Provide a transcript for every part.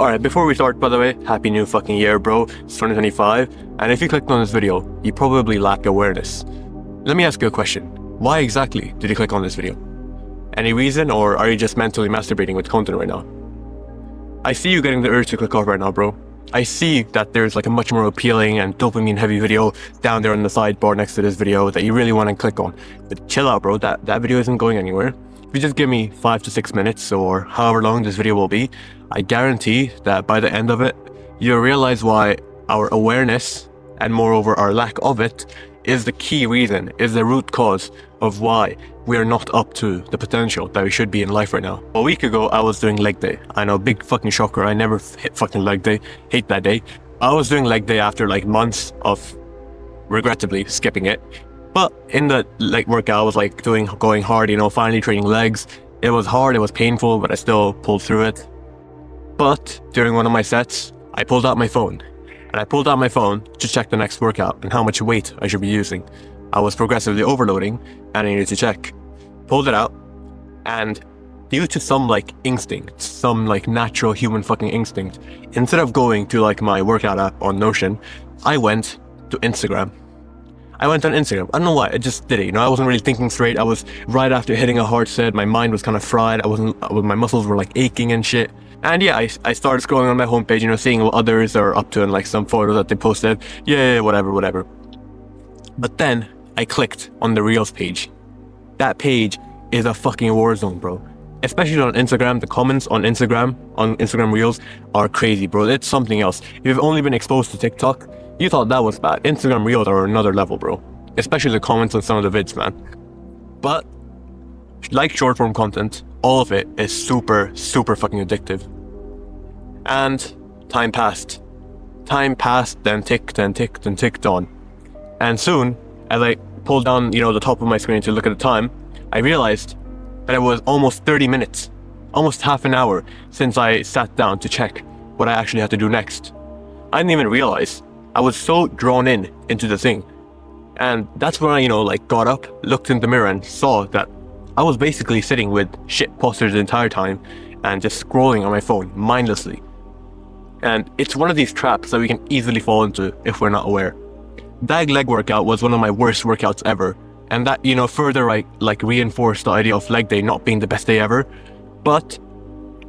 Alright, before we start, by the way, happy new fucking year, bro. It's 2025, and if you clicked on this video, you probably lack awareness. Let me ask you a question. Why exactly did you click on this video? Any reason, or are you just mentally masturbating with content right now? I see you getting the urge to click off right now, bro. I see that there's like a much more appealing and dopamine heavy video down there on the sidebar next to this video that you really want to click on. But chill out, bro, that video isn't going anywhere. If you just give me 5 to 6 minutes or however long this video will be, I guarantee that by the end of it, you'll realize why our awareness, and moreover our lack of it, is the key reason, is the root cause of why we are not up to the potential that we should be in life right now. A week ago, I was doing leg day. I know, big fucking shocker. I never hit fucking leg day. Hate that day. I was doing leg day after like months of regrettably skipping it. But in the leg workout, I was like going hard, you know, finally training legs. It was hard, it was painful, but I still pulled through it. But during one of my sets, I pulled out my phone. And I pulled out my phone to check the next workout and how much weight I should be using. I was progressively overloading and I needed to check. Pulled it out, and due to some like instinct, some like natural human fucking instinct, instead of going to like my workout app on Notion, I went to Instagram. I went on Instagram. I don't know why, I just did it, you know, I wasn't really thinking straight. I was right after hitting a hard set, my mind was kind of fried, my muscles were like aching and shit. And yeah, I started scrolling on my homepage, you know, seeing what others are up to and like some photos that they posted. Yeah, whatever. But then I clicked on the Reels page. That page is a fucking war zone, bro. Especially on Instagram, the comments on Instagram Reels are crazy, bro. It's something else. If you've only been exposed to TikTok, you thought that was bad. Instagram Reels are another level, bro. Especially the comments on some of the vids, man. But like short form content, all of it is super fucking addictive. And time passed, then ticked on. And soon, as I pulled down, you know, the top of my screen to look at the time, I realized that it was almost 30 minutes, almost half an hour since I sat down to check what I actually had to do next. I didn't even realize. I was so drawn into the thing. And that's when I, you know, like got up, looked in the mirror and saw that I was basically sitting with shit posters the entire time and just scrolling on my phone mindlessly. And it's one of these traps that we can easily fall into if we're not aware. That leg workout was one of my worst workouts ever. And that, you know, further like reinforced the idea of leg day not being the best day ever. But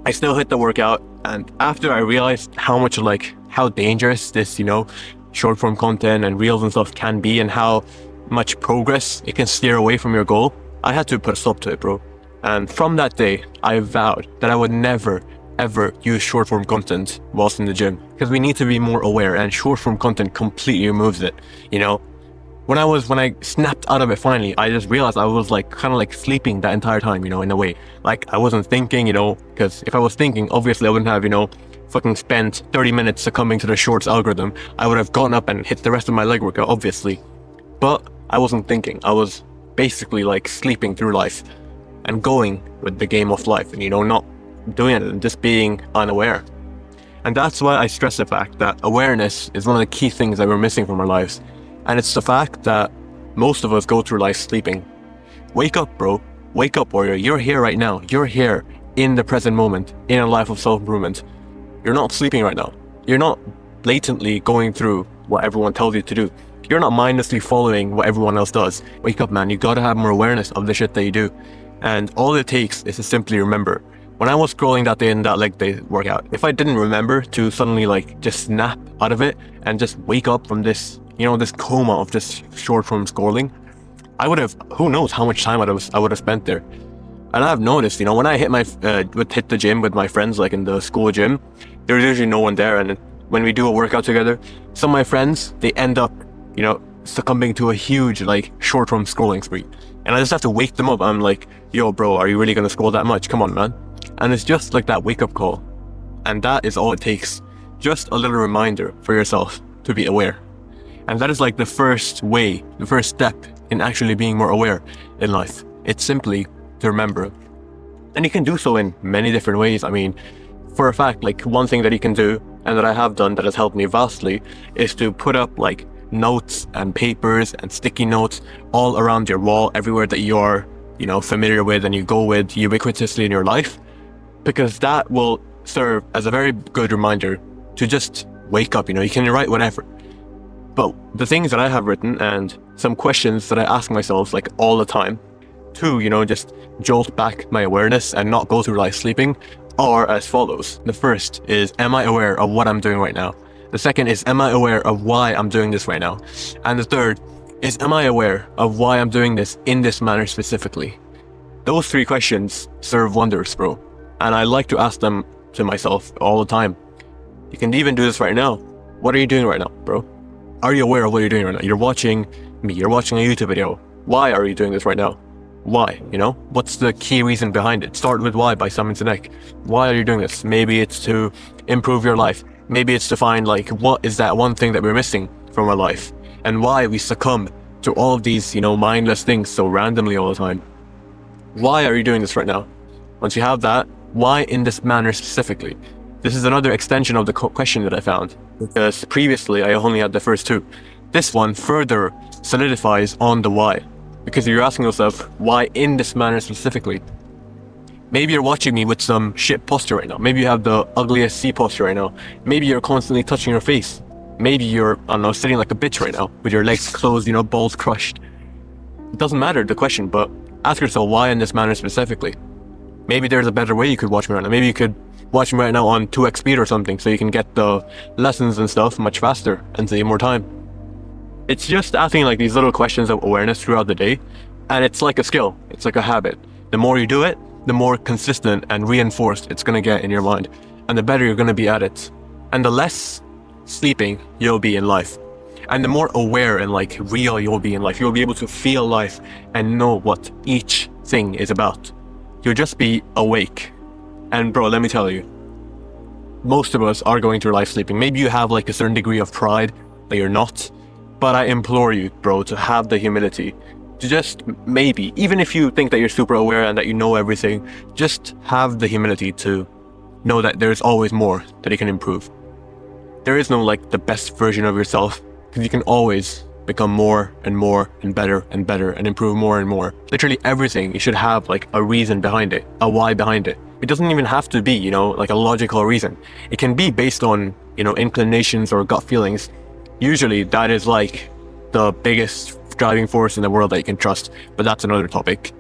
I still hit the workout, and after I realized how dangerous this, you know, short form content and reels and stuff can be and how much progress it can steer away from your goal, I had to put a stop to it, bro. And from that day, I vowed that I would never, ever use short form content whilst in the gym, because we need to be more aware, and short form content completely removes it, you know. When I snapped out of it finally, I just realized I was like kind of like sleeping that entire time, you know, in a way. Like I wasn't thinking, you know, because if I was thinking, obviously I wouldn't have, you know, fucking spent 30 minutes succumbing to the shorts algorithm. I would have gotten up and hit the rest of my leg workout, obviously. But I wasn't thinking. I was basically like sleeping through life and going with the game of life, and, you know, not doing it and just being unaware. And that's why I stress the fact that awareness is one of the key things that we're missing from our lives. And it's the fact that most of us go through life sleeping. Wake up, bro. Wake up, warrior. You're here right now. You're here in the present moment, in a life of self-improvement. You're not sleeping right now. You're not blatantly going through what everyone tells you to do. You're not mindlessly following what everyone else does. Wake up, man. You gotta have more awareness of the shit that you do. And all it takes is to simply remember. When I was scrolling that day in that leg day workout, if I didn't remember to suddenly like just snap out of it and just wake up from this, you know, this coma of just short form scrolling, I would have, who knows how much time I would have spent there. And I've noticed, you know, when I hit the gym with my friends, like in the school gym, there's usually no one there. And when we do a workout together, some of my friends, they end up, you know, succumbing to a huge like short form scrolling spree. And I just have to wake them up. I'm like, yo, bro, are you really gonna scroll that much? Come on, man. And it's just like that wake up call. And that is all it takes. Just a little reminder for yourself to be aware. And that is like the first step in actually being more aware in life. It's simply to remember. And you can do so in many different ways. I mean, for a fact, like one thing that you can do, and that I have done that has helped me vastly, is to put up like notes and papers and sticky notes all around your wall, everywhere that you are, you know, familiar with and you go with ubiquitously in your life. Because that will serve as a very good reminder to just wake up. You can write whatever. But the things that I have written and some questions that I ask myself like all the time to, just jolt back my awareness and not go through life sleeping are as follows. The first is, am I aware of what I'm doing right now? The second is, am I aware of why I'm doing this right now? And the third is, am I aware of why I'm doing this in this manner specifically? Those three questions serve wonders, bro. And I like to ask them to myself all the time. You can even do this right now. What are you doing right now, bro? Are you aware of what you're doing right now? You're watching me, you're watching a YouTube video. Why are you doing this right now? Why? What's the key reason behind it? Start with why by Simon Sinek. Why are you doing this? Maybe it's to improve your life. Maybe it's to find like, what is that one thing that we're missing from our life? And why we succumb to all of these, mindless things so randomly all the time. Why are you doing this right now? Once you have that, why in this manner specifically? This is another extension of the question that I found, because previously I only had the first two. This one further solidifies on the why, because you're asking yourself, why in this manner specifically? Maybe you're watching me with some shit posture right now. Maybe you have the ugliest C posture right now. Maybe you're constantly touching your face. Maybe you're, I don't know, sitting like a bitch right now with your legs closed, balls crushed. It doesn't matter the question, but ask yourself why in this manner specifically. Maybe there's a better way you could watch me right now. Maybe you could watch me right now on 2x speed or something, so you can get the lessons and stuff much faster and save more time. It's just asking like these little questions of awareness throughout the day, and it's like a skill. It's like a habit. The more you do it, the more consistent and reinforced it's going to get in your mind, and the better you're going to be at it, and the less sleeping you'll be in life, and the more aware and like real you'll be in life. You'll be able to feel life and know what each thing is about. You'll just be awake. And bro, let me tell you, most of us are going through life sleeping. Maybe you have like a certain degree of pride that you're not, but I implore you, bro, to have the humility to just maybe, even if you think that you're super aware and that you know everything, just have the humility to know that there's always more that you can improve. There is no like the best version of yourself, because you can always become more and more and better and improve more and more. Literally everything, you should have like a reason behind it, a why behind it. It doesn't even have to be, like a logical reason. It can be based on, inclinations or gut feelings. Usually that is like the biggest driving force in the world that you can trust, but that's another topic.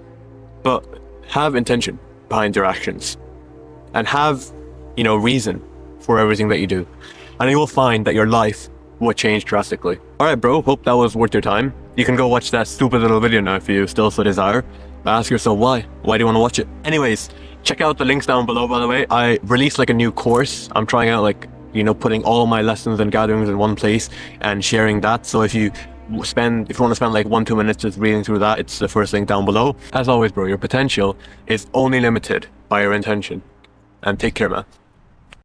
But have intention behind your actions and have, reason for everything that you do. And you will find that your life will change drastically. All right, bro, hope that was worth your time. You can go watch that stupid little video now if you still so desire. But ask yourself why. Why do you want to watch it? Anyways, check out the links down below, by the way. I released like a new course. I'm trying out like, putting all my lessons and gatherings in one place and sharing that. So if you want to spend like 1-2 minutes just reading through that, it's the first link down below. As always, bro, your potential is only limited by your intention. And take care, man.